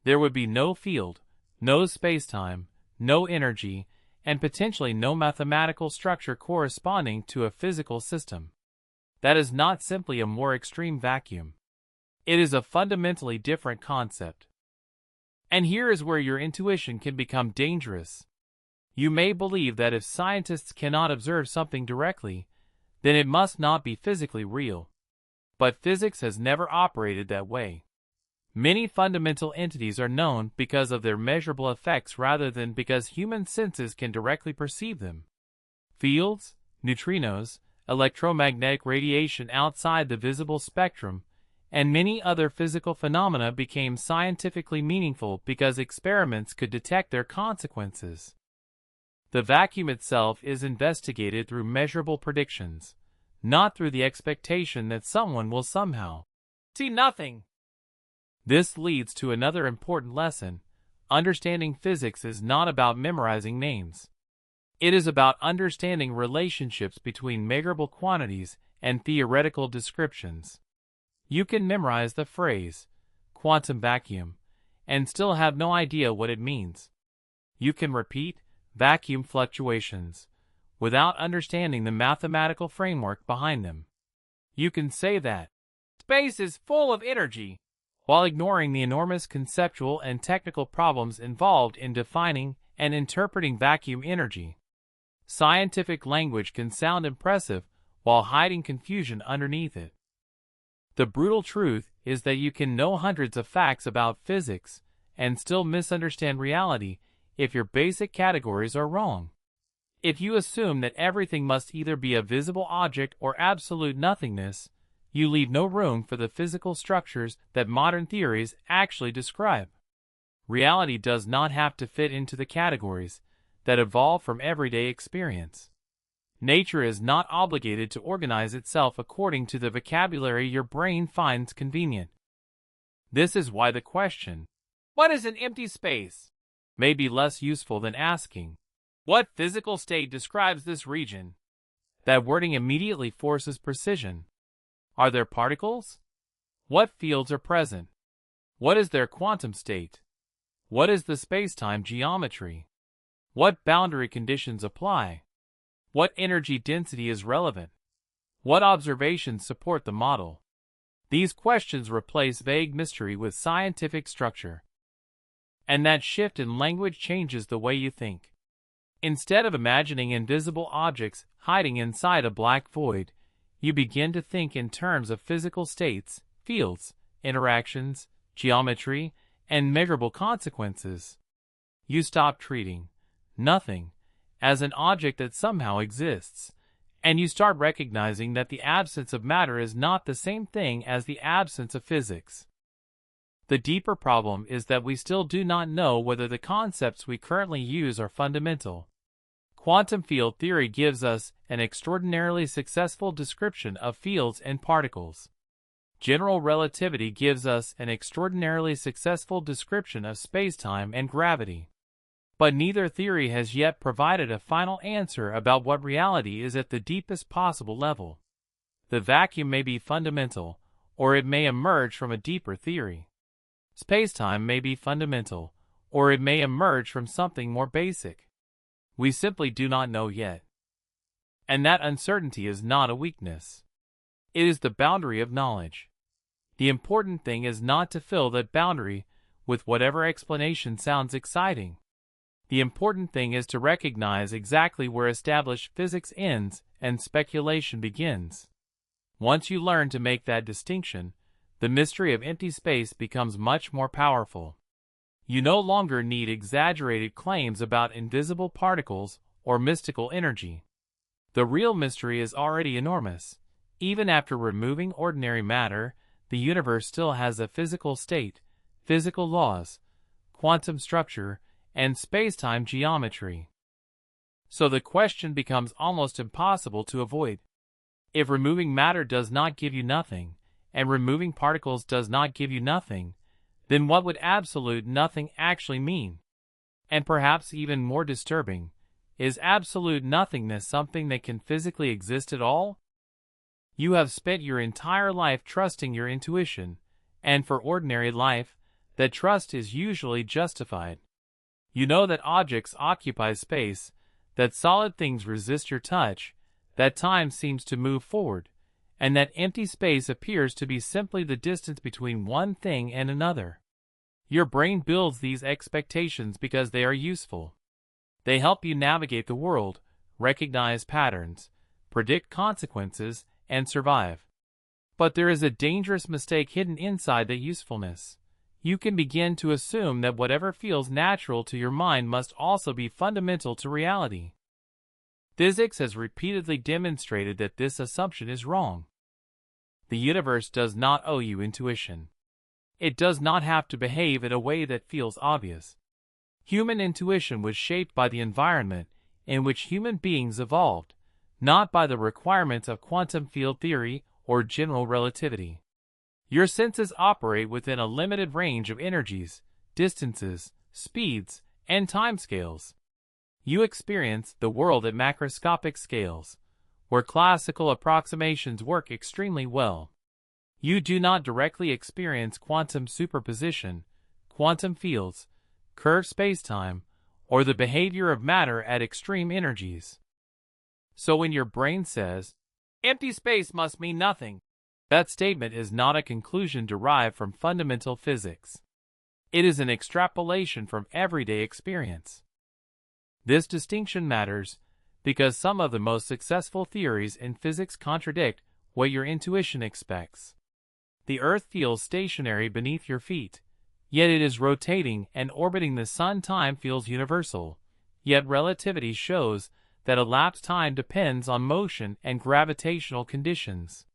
Speaker 1: There would be no field, no spacetime, no energy, and potentially no mathematical structure corresponding to a physical system. That is not simply a more extreme vacuum. It is a fundamentally different concept. And here is where your intuition can become dangerous. You may believe that if scientists cannot observe something directly, then it must not be physically real. But physics has never operated that way. Many fundamental entities are known because of their measurable effects rather than because human senses can directly perceive them. Fields, neutrinos, electromagnetic radiation outside the visible spectrum, and many other physical phenomena became scientifically meaningful because experiments could detect their consequences. The vacuum itself is investigated through measurable predictions, not through the expectation that someone will somehow see nothing. This leads to another important lesson. Understanding physics is not about memorizing names. It is about understanding relationships between measurable quantities and theoretical descriptions. You can memorize the phrase, quantum vacuum, and still have no idea what it means. You can repeat vacuum fluctuations without understanding the mathematical framework behind them. You can say that space is full of energy while ignoring the enormous conceptual and technical problems involved in defining and interpreting vacuum energy. Scientific language can sound impressive while hiding confusion underneath it. The brutal truth is that you can know hundreds of facts about physics and still misunderstand reality if your basic categories are wrong. If you assume that everything must either be a visible object or absolute nothingness, you leave no room for the physical structures that modern theories actually describe. Reality does not have to fit into the categories that evolve from everyday experience. Nature is not obligated to organize itself according to the vocabulary your brain finds convenient. This is why the question, "What is an empty space?" may be less useful than asking, "What physical state describes this region?" That wording immediately forces precision. Are there particles? What fields are present? What is their quantum state? What is the spacetime geometry? What boundary conditions apply? What energy density is relevant? What observations support the model? These questions replace vague mystery with scientific structure. And that shift in language changes the way you think. Instead of imagining invisible objects hiding inside a black void, you begin to think in terms of physical states, fields, interactions, geometry, and measurable consequences. You stop treating nothing as an object that somehow exists, and you start recognizing that the absence of matter is not the same thing as the absence of physics. The deeper problem is that we still do not know whether the concepts we currently use are fundamental. Quantum field theory gives us an extraordinarily successful description of fields and particles. General relativity gives us an extraordinarily successful description of spacetime and gravity. But neither theory has yet provided a final answer about what reality is at the deepest possible level. The vacuum may be fundamental, or it may emerge from a deeper theory. Spacetime may be fundamental, or it may emerge from something more basic. We simply do not know yet. And that uncertainty is not a weakness. It is the boundary of knowledge. The important thing is not to fill that boundary with whatever explanation sounds exciting. The important thing is to recognize exactly where established physics ends and speculation begins. Once you learn to make that distinction, the mystery of empty space becomes much more powerful. You no longer need exaggerated claims about invisible particles or mystical energy. The real mystery is already enormous. Even after removing ordinary matter, the universe still has a physical state, physical laws, quantum structure, and spacetime geometry. So the question becomes almost impossible to avoid. If removing matter does not give you nothing, and removing particles does not give you nothing, then what would absolute nothing actually mean? And perhaps even more disturbing, is absolute nothingness something that can physically exist at all? You have spent your entire life trusting your intuition, and for ordinary life, that trust is usually justified. You know that objects occupy space, that solid things resist your touch, that time seems to move forward, and that empty space appears to be simply the distance between one thing and another. Your brain builds these expectations because they are useful. They help you navigate the world, recognize patterns, predict consequences, and survive. But there is a dangerous mistake hidden inside the usefulness. You can begin to assume that whatever feels natural to your mind must also be fundamental to reality. Physics has repeatedly demonstrated that this assumption is wrong. The universe does not owe you intuition. It does not have to behave in a way that feels obvious. Human intuition was shaped by the environment in which human beings evolved, not by the requirements of quantum field theory or general relativity. Your senses operate within a limited range of energies, distances, speeds, and timescales. You experience the world at macroscopic scales, where classical approximations work extremely well. You do not directly experience quantum superposition, quantum fields, curved spacetime, or the behavior of matter at extreme energies. So when your brain says, "Empty space must mean nothing," that statement is not a conclusion derived from fundamental physics. It is an extrapolation from everyday experience. This distinction matters because some of the most successful theories in physics contradict what your intuition expects. The Earth feels stationary beneath your feet, yet it is rotating and orbiting the Sun. Time feels universal, yet relativity shows that elapsed time depends on motion and gravitational conditions.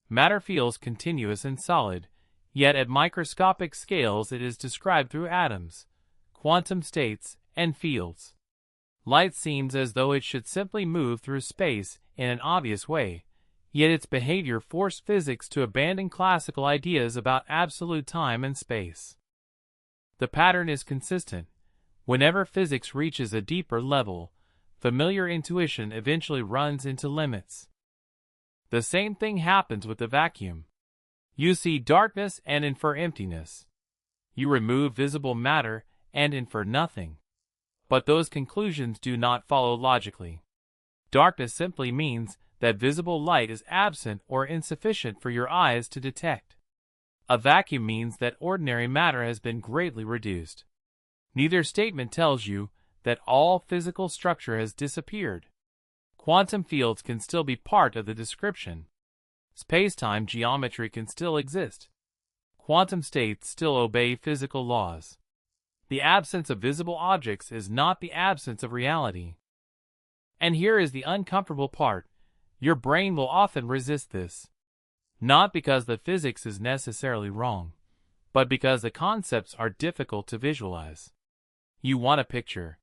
Speaker 1: Matter feels continuous and solid, yet at microscopic scales it is described through atoms, quantum states, and fields. Light seems as though it should simply move through space in an obvious way, yet its behavior forced physics to abandon classical ideas about absolute time and space. The pattern is consistent. Whenever physics reaches a deeper level, familiar intuition eventually runs into limits. The same thing happens with the vacuum. You see darkness and infer emptiness. You remove visible matter and infer nothing. But those conclusions do not follow logically. Darkness simply means that visible light is absent or insufficient for your eyes to detect. A vacuum means that ordinary matter has been greatly reduced. Neither statement tells you that all physical structure has disappeared. Quantum fields can still be part of the description. Spacetime geometry can still exist. Quantum states still obey physical laws. The absence of visible objects is not the absence of reality. And here is the uncomfortable part. Your brain will often resist this. Not because the physics is necessarily wrong, but because the concepts are difficult to visualize. You want a picture.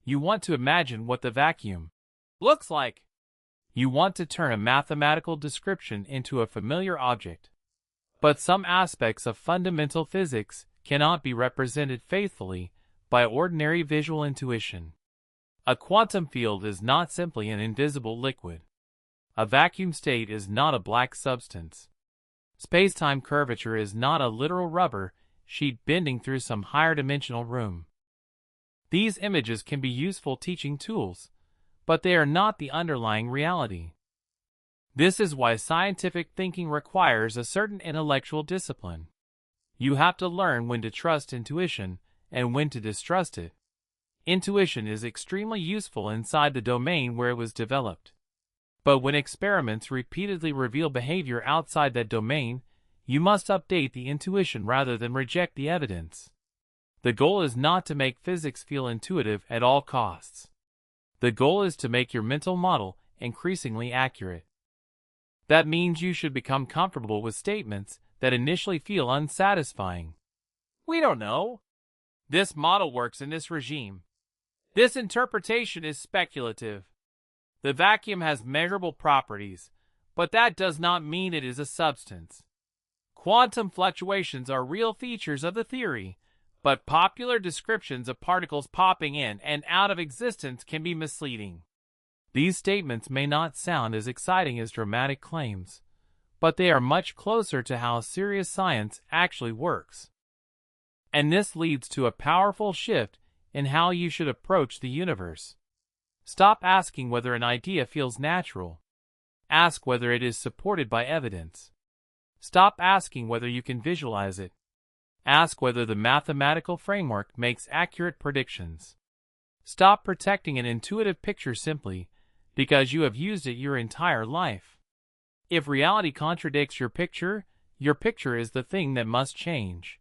Speaker 1: You want to imagine what the vacuum looks like. You want to turn a mathematical description into a familiar object. But some aspects of fundamental physics cannot be represented faithfully by ordinary visual intuition. A quantum field is not simply an invisible liquid. A vacuum state is not a black substance. Spacetime curvature is not a literal rubber sheet bending through some higher dimensional room. These images can be useful teaching tools, but they are not the underlying reality. This is why scientific thinking requires a certain intellectual discipline. You have to learn when to trust intuition and when to distrust it. Intuition is extremely useful inside the domain where it was developed. But when experiments repeatedly reveal behavior outside that domain, you must update the intuition rather than reject the evidence. The goal is not to make physics feel intuitive at all costs. The goal is to make your mental model increasingly accurate. That means you should become comfortable with statements that initially feel unsatisfying. We don't know. This model works in this regime. This interpretation is speculative. The vacuum has measurable properties, but that does not mean it is a substance. Quantum fluctuations are real features of the theory, but popular descriptions of particles popping in and out of existence can be misleading. These statements may not sound as exciting as dramatic claims, but they are much closer to how serious science actually works. And this leads to a powerful shift in how you should approach the universe. Stop asking whether an idea feels natural. Ask whether it is supported by evidence. Stop asking whether you can visualize it. Ask whether the mathematical framework makes accurate predictions. Stop protecting an intuitive picture simply because you have used it your entire life. If reality contradicts your picture is the thing that must change.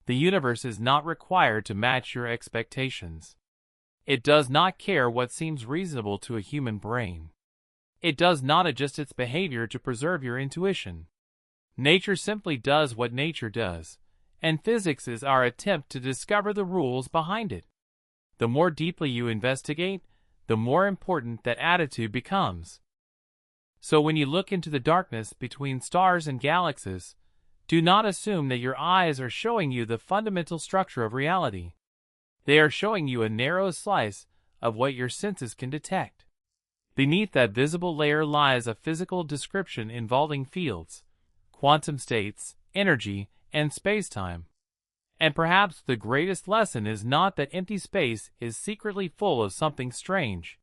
Speaker 1: The universe is not required to match your expectations. It does not care what seems reasonable to a human brain. It does not adjust its behavior to preserve your intuition. Nature simply does what nature does, and physics is our attempt to discover the rules behind it. The more deeply you investigate, the more important that attitude becomes. So when you look into the darkness between stars and galaxies, do not assume that your eyes are showing you the fundamental structure of reality. They are showing you a narrow slice of what your senses can detect. Beneath that visible layer lies a physical description involving fields, quantum states, energy, and spacetime. And perhaps the greatest lesson is not that empty space is secretly full of something strange.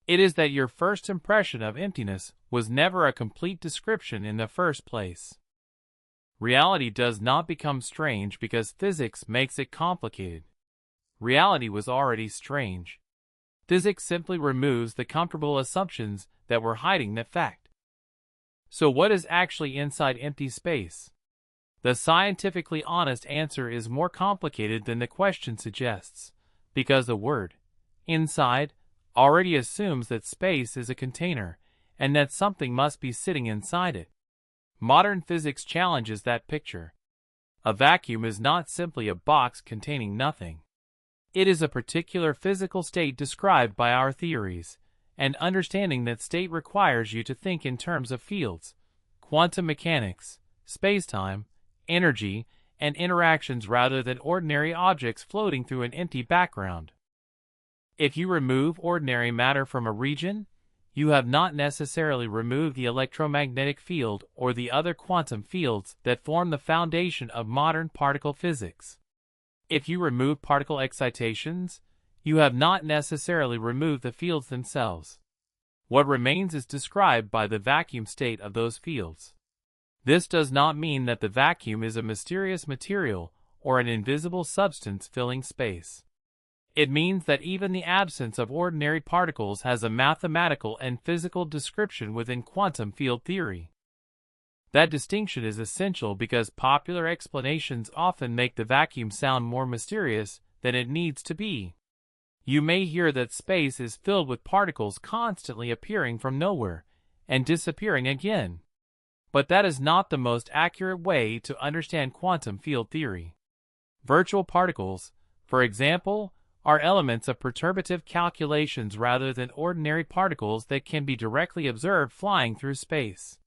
Speaker 1: It is that your first impression of emptiness was never a complete description in the first place. Reality does not become strange because physics makes it complicated. Reality was already strange. Physics simply removes the comfortable assumptions that were hiding the fact. So what is actually inside empty space? The scientifically honest answer is more complicated than the question suggests, because the word inside already assumes that space is a container and that something must be sitting inside it. Modern physics challenges that picture. A vacuum is not simply a box containing nothing. It is a particular physical state described by our theories, and understanding that state requires you to think in terms of fields, quantum mechanics, spacetime, energy, and interactions rather than ordinary objects floating through an empty background. If you remove ordinary matter from a region, you have not necessarily removed the electromagnetic field or the other quantum fields that form the foundation of modern particle physics. If you remove particle excitations, you have not necessarily removed the fields themselves. What remains is described by the vacuum state of those fields. This does not mean that the vacuum is a mysterious material or an invisible substance filling space. It means that even the absence of ordinary particles has a mathematical and physical description within quantum field theory. That distinction is essential because popular explanations often make the vacuum sound more mysterious than it needs to be. You may hear that space is filled with particles constantly appearing from nowhere and disappearing again. But that is not the most accurate way to understand quantum field theory. Virtual particles, for example, are elements of perturbative calculations rather than ordinary particles that can be directly observed flying through space.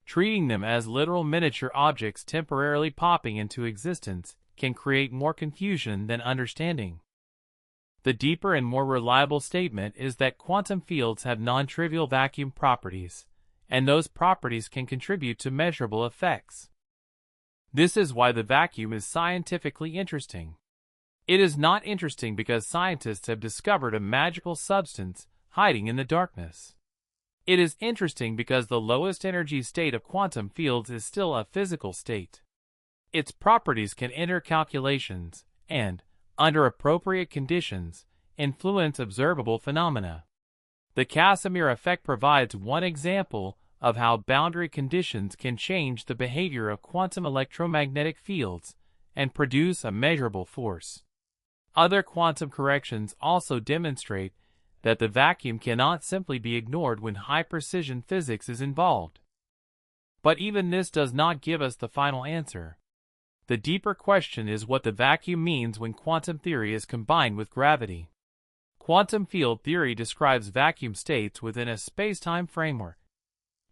Speaker 1: Treating them as literal miniature objects temporarily popping into existence can create more confusion than understanding. The deeper and more reliable statement is that quantum fields have non-trivial vacuum properties, and those properties can contribute to measurable effects. This is why the vacuum is scientifically interesting. It is not interesting because scientists have discovered a magical substance hiding in the darkness. It is interesting because the lowest energy state of quantum fields is still a physical state. Its properties can enter calculations and, under appropriate conditions, influence observable phenomena. The Casimir effect provides one example of how boundary conditions can change the behavior of quantum electromagnetic fields and produce a measurable force. Other quantum corrections also demonstrate that the vacuum cannot simply be ignored when high-precision physics is involved. But even this does not give us the final answer. The deeper question is what the vacuum means when quantum theory is combined with gravity. Quantum field theory describes vacuum states within a spacetime framework.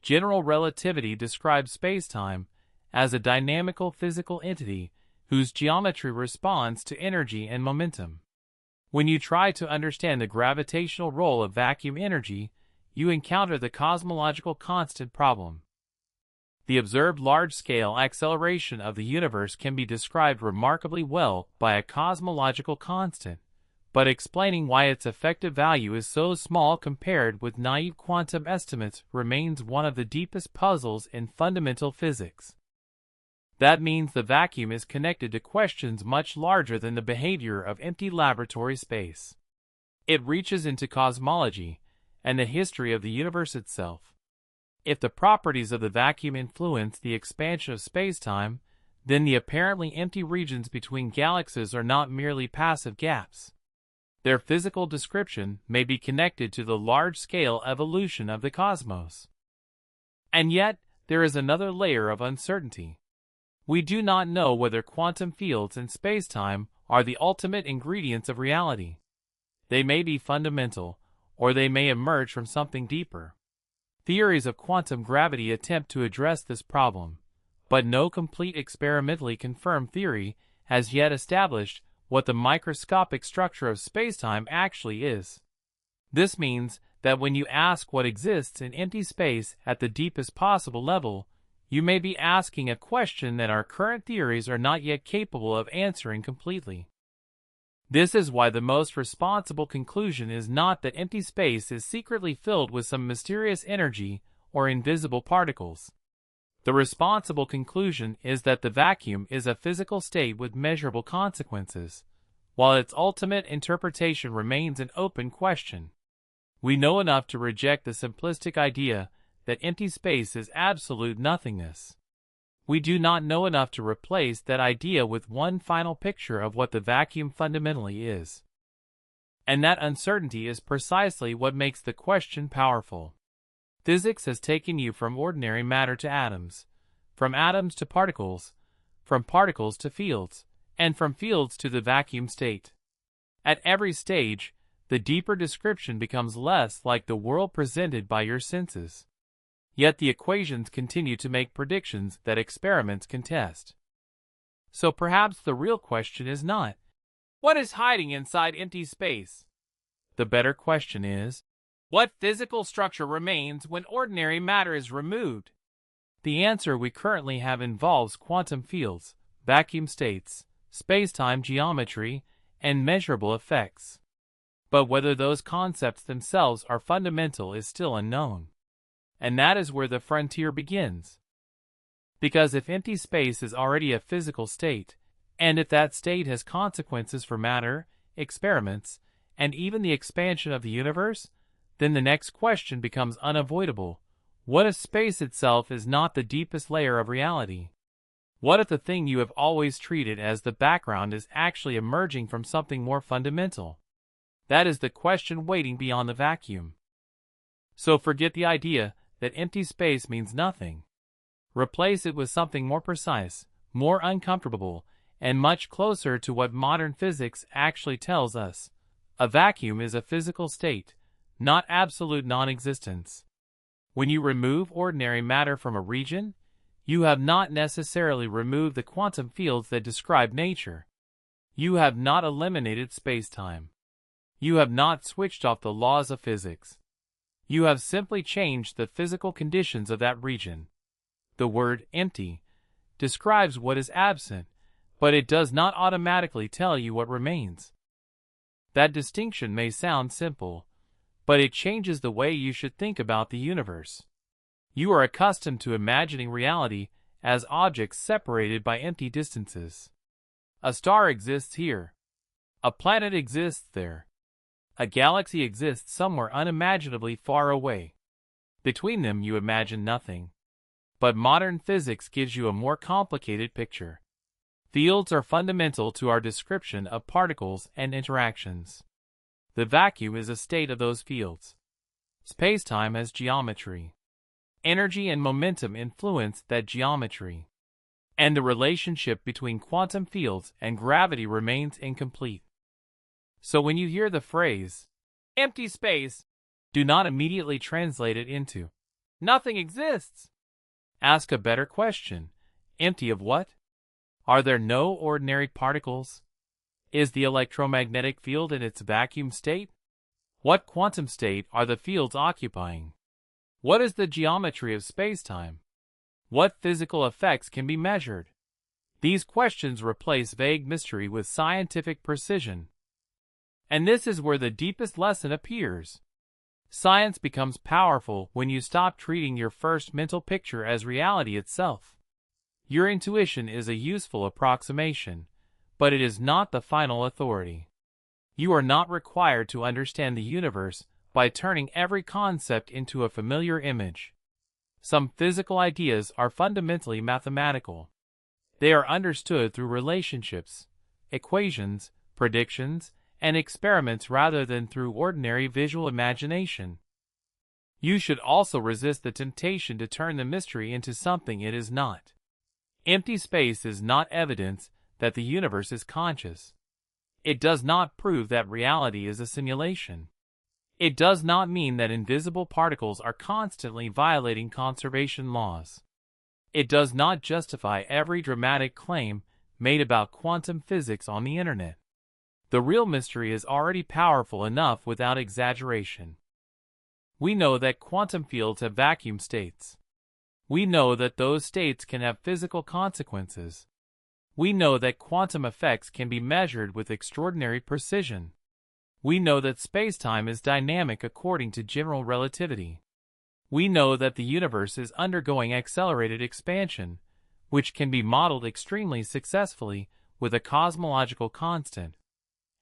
Speaker 1: General relativity describes spacetime as a dynamical physical entity whose geometry responds to energy and momentum. When you try to understand the gravitational role of vacuum energy, you encounter the cosmological constant problem. The observed large-scale acceleration of the universe can be described remarkably well by a cosmological constant, but explaining why its effective value is so small compared with naive quantum estimates remains one of the deepest puzzles in fundamental physics. That means the vacuum is connected to questions much larger than the behavior of empty laboratory space. It reaches into cosmology and the history of the universe itself. If the properties of the vacuum influence the expansion of spacetime, then the apparently empty regions between galaxies are not merely passive gaps. Their physical description may be connected to the large-scale evolution of the cosmos. And yet, there is another layer of uncertainty. We do not know whether quantum fields and spacetime are the ultimate ingredients of reality. They may be fundamental, or they may emerge from something deeper. Theories of quantum gravity attempt to address this problem, but no complete experimentally confirmed theory has yet established what the microscopic structure of spacetime actually is. This means that when you ask what exists in empty space at the deepest possible level, you may be asking a question that our current theories are not yet capable of answering completely. This is why the most responsible conclusion is not that empty space is secretly filled with some mysterious energy or invisible particles. The responsible conclusion is that the vacuum is a physical state with measurable consequences, while its ultimate interpretation remains an open question. We know enough to reject the simplistic idea that empty space is absolute nothingness. We do not know enough to replace that idea with one final picture of what the vacuum fundamentally is. And that uncertainty is precisely what makes the question powerful. Physics has taken you from ordinary matter to atoms, from atoms to particles, from particles to fields, and from fields to the vacuum state. At every stage, the deeper description becomes less like the world presented by your senses. Yet the equations continue to make predictions that experiments can test. So perhaps the real question is not, what is hiding inside empty space? The better question is, what physical structure remains when ordinary matter is removed? The answer we currently have involves quantum fields, vacuum states, spacetime geometry, and measurable effects. But whether those concepts themselves are fundamental is still unknown. And that is where the frontier begins. Because if empty space is already a physical state, and if that state has consequences for matter, experiments, and even the expansion of the universe, then the next question becomes unavoidable. What if space itself is not the deepest layer of reality? What if the thing you have always treated as the background is actually emerging from something more fundamental? That is the question waiting beyond the vacuum. So forget the idea that empty space means nothing. Replace it with something more precise, more uncomfortable, and much closer to what modern physics actually tells us. A vacuum is a physical state, not absolute non-existence. When you remove ordinary matter from a region, you have not necessarily removed the quantum fields that describe nature. You have not eliminated spacetime. You have not switched off the laws of physics. You have simply changed the physical conditions of that region. The word empty describes what is absent, but it does not automatically tell you what remains. That distinction may sound simple, but it changes the way you should think about the universe. You are accustomed to imagining reality as objects separated by empty distances. A star exists here. A planet exists there. A galaxy exists somewhere unimaginably far away. Between them you imagine nothing. But modern physics gives you a more complicated picture. Fields are fundamental to our description of particles and interactions. The vacuum is a state of those fields. Spacetime has geometry. Energy and momentum influence that geometry. and the relationship between quantum fields and gravity remains incomplete. So when you hear the phrase, empty space, do not immediately translate it into, nothing exists. Ask a better question. Empty of what? Are there no ordinary particles? Is the electromagnetic field in its vacuum state? What quantum state are the fields occupying? What is the geometry of spacetime? What physical effects can be measured? These questions replace vague mystery with scientific precision. And this is where the deepest lesson appears. Science becomes powerful when you stop treating your first mental picture as reality itself. Your intuition is a useful approximation, but it is not the final authority. You are not required to understand the universe by turning every concept into a familiar image. Some physical ideas are fundamentally mathematical. They are understood through relationships, equations, predictions, and experiments rather than through ordinary visual imagination. You should also resist the temptation to turn the mystery into something it is not. Empty space is not evidence that the universe is conscious. It does not prove that reality is a simulation. It does not mean that invisible particles are constantly violating conservation laws. It does not justify every dramatic claim made about quantum physics on the internet. The real mystery is already powerful enough without exaggeration. We know that quantum fields have vacuum states. We know that those states can have physical consequences. We know that quantum effects can be measured with extraordinary precision. We know that spacetime is dynamic according to general relativity. We know that the universe is undergoing accelerated expansion, which can be modeled extremely successfully with a cosmological constant.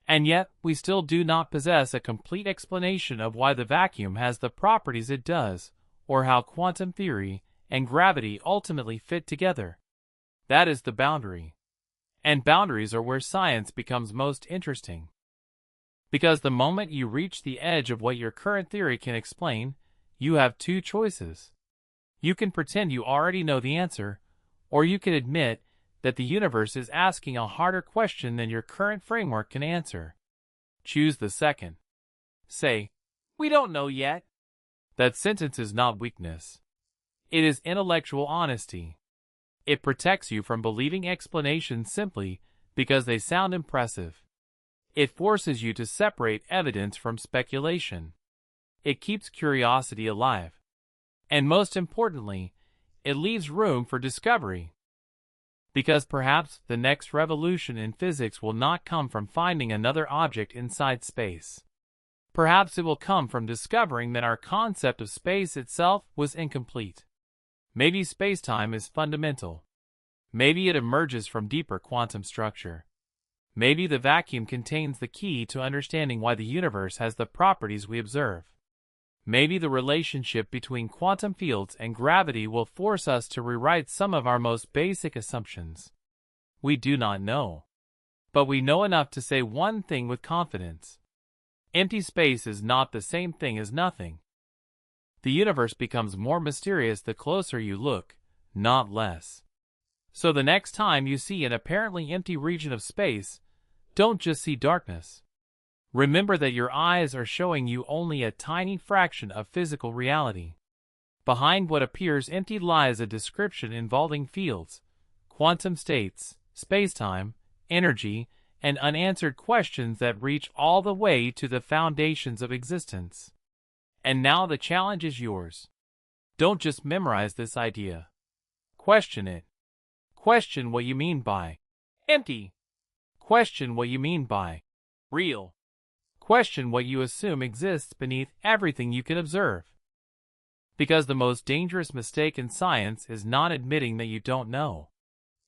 Speaker 1: And yet, we still do not possess a complete explanation of why the vacuum has the properties it does, or how quantum theory and gravity ultimately fit together. That is the boundary. And boundaries are where science becomes most interesting. Because the moment you reach the edge of what your current theory can explain, you have two choices. You can pretend you already know the answer, or you can admit that the universe is asking a harder question than your current framework can answer. Choose the second. Say, "We don't know yet." That sentence is not weakness. It is intellectual honesty. It protects you from believing explanations simply because they sound impressive. It forces you to separate evidence from speculation. It keeps curiosity alive. And most importantly, it leaves room for discovery. Because perhaps the next revolution in physics will not come from finding another object inside space. Perhaps it will come from discovering that our concept of space itself was incomplete. Maybe spacetime is fundamental. Maybe it emerges from deeper quantum structure. Maybe the vacuum contains the key to understanding why the universe has the properties we observe. Maybe the relationship between quantum fields and gravity will force us to rewrite some of our most basic assumptions. We do not know. But we know enough to say one thing with confidence. Empty space is not the same thing as nothing. The universe becomes more mysterious the closer you look, not less. So the next time you see an apparently empty region of space, don't just see darkness. Remember that your eyes are showing you only a tiny fraction of physical reality. Behind what appears empty lies a description involving fields, quantum states, spacetime, energy, and unanswered questions that reach all the way to the foundations of existence. And now the challenge is yours. Don't just memorize this idea. Question it. Question what you mean by empty. Question what you mean by real. Question what you assume exists beneath everything you can observe. Because the most dangerous mistake in science is not admitting that you don't know.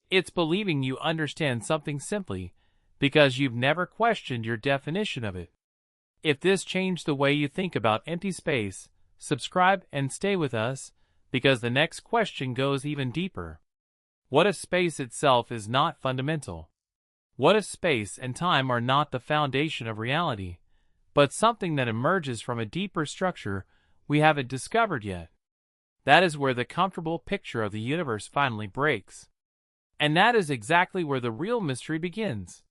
Speaker 1: It's believing you understand something simply because you've never questioned your definition of it. If this changed the way you think about empty space, subscribe and stay with us, because the next question goes even deeper. What if space itself is not fundamental? What if space and time are not the foundation of reality, but something that emerges from a deeper structure we haven't discovered yet? That is where the comfortable picture of the universe finally breaks. And that is exactly where the real mystery begins.